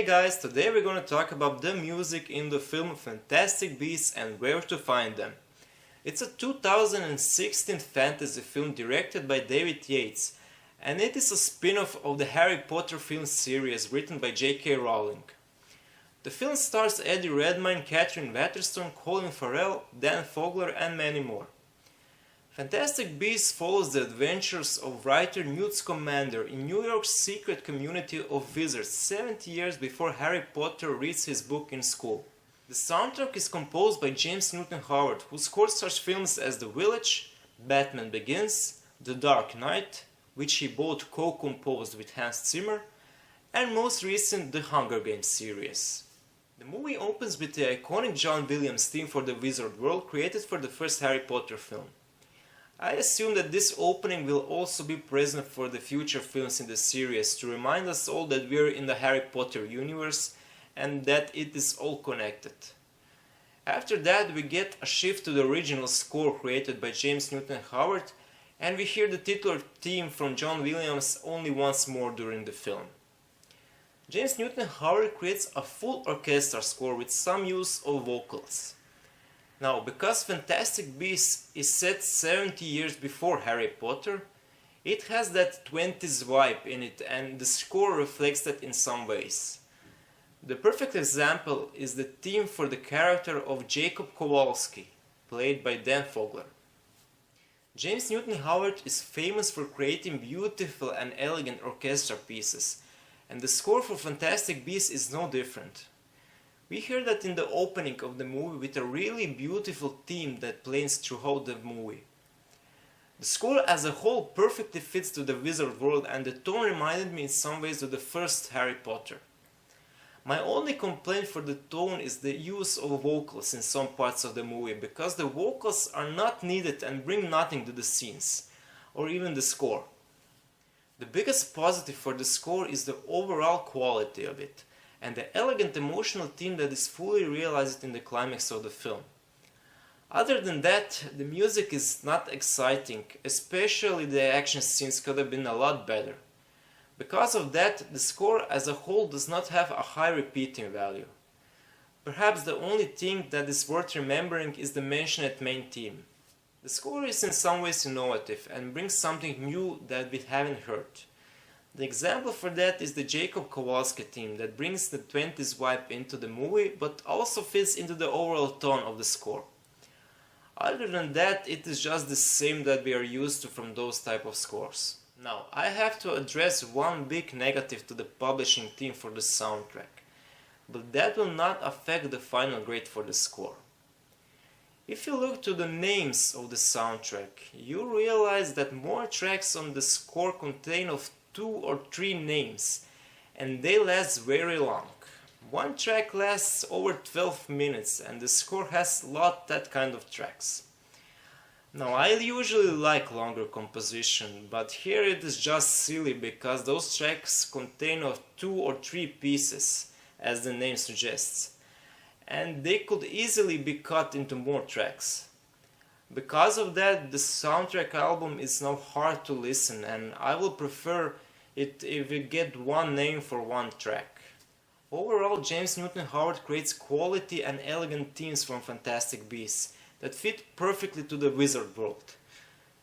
guys, today we're going to talk about the music in the film Fantastic Beasts and Where to Find Them. It's a 2016 fantasy film directed by David Yates, and it is a spin-off of the Harry Potter film series written by J.K. Rowling. The film stars Eddie Redmayne, Catherine Waterston, Colin Farrell, Dan Fogler and many more. Fantastic Beasts follows the adventures of writer Newt Scamander in New York's secret community of wizards 70 years before Harry Potter reads his book in school. The soundtrack is composed by James Newton Howard, who scored such films as The Village, Batman Begins, The Dark Knight, which he both co-composed with Hans Zimmer, and most recent The Hunger Games series. The movie opens with the iconic John Williams theme for the Wizard World created for the first Harry Potter film. I assume that this opening will also be present for the future films in the series to remind us all that we're in the Harry Potter universe and that it is all connected. After that we get a shift to the original score created by James Newton Howard, and we hear the titular theme from John Williams only once more during the film. James Newton Howard creates a full orchestra score with some use of vocals. Now, because Fantastic Beasts is set 70 years before Harry Potter, it has that 20s vibe in it, and the score reflects that in some ways. The perfect example is the theme for the character of Jacob Kowalski, played by Dan Fogler. James Newton Howard is famous for creating beautiful and elegant orchestra pieces, and the score for Fantastic Beasts is no different. We hear that in the opening of the movie with a really beautiful theme that plays throughout the movie. The score as a whole perfectly fits to the Wizard World, and the tone reminded me in some ways of the first Harry Potter. My only complaint for the tone is the use of vocals in some parts of the movie, because the vocals are not needed and bring nothing to the scenes, or even the score. The biggest positive for the score is the overall quality of it, and the elegant emotional theme that is fully realized in the climax of the film. Other than that, the music is not exciting, especially the action scenes could have been a lot better. Because of that, the score as a whole does not have a high repeating value. Perhaps the only thing that is worth remembering is the mentioned main theme. The score is in some ways innovative and brings something new that we haven't heard. The example for that is the Jacob Kowalski theme that brings the 20s vibe into the movie but also fits into the overall tone of the score. Other than that, it is just the same that we are used to from those type of scores. Now, I have to address one big negative to the publishing team for the soundtrack, but that will not affect the final grade for the score. If you look to the names of the soundtrack, you realize that more tracks on the score contain of 2 or 3 names, and they last very long. One track lasts over 12 minutes, and the score has a lot that kind of tracks. Now, I usually like longer composition, but here it is just silly because those tracks contain of 2 or 3 pieces, as the name suggests, and they could easily be cut into more tracks. Because of that, the soundtrack album is now hard to listen, and I will prefer it if you get one name for one track. Overall, James Newton Howard creates quality and elegant themes from Fantastic Beasts that fit perfectly to the Wizard World.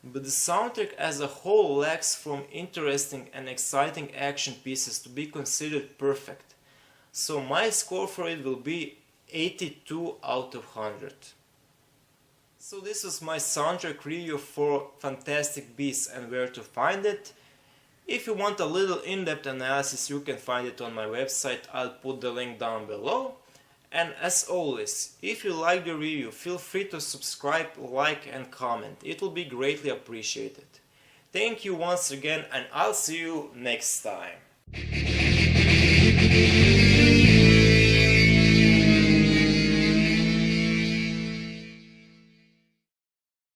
But the soundtrack as a whole lacks from interesting and exciting action pieces to be considered perfect. So my score for it will be 82 out of 100. So this was my soundtrack review for Fantastic Beasts and Where to Find It. If you want a little in-depth analysis, you can find it on my website. I'll put the link down below. And as always, if you like the review, feel free to subscribe, like and comment. It will be greatly appreciated. Thank you once again, and I'll see you next time.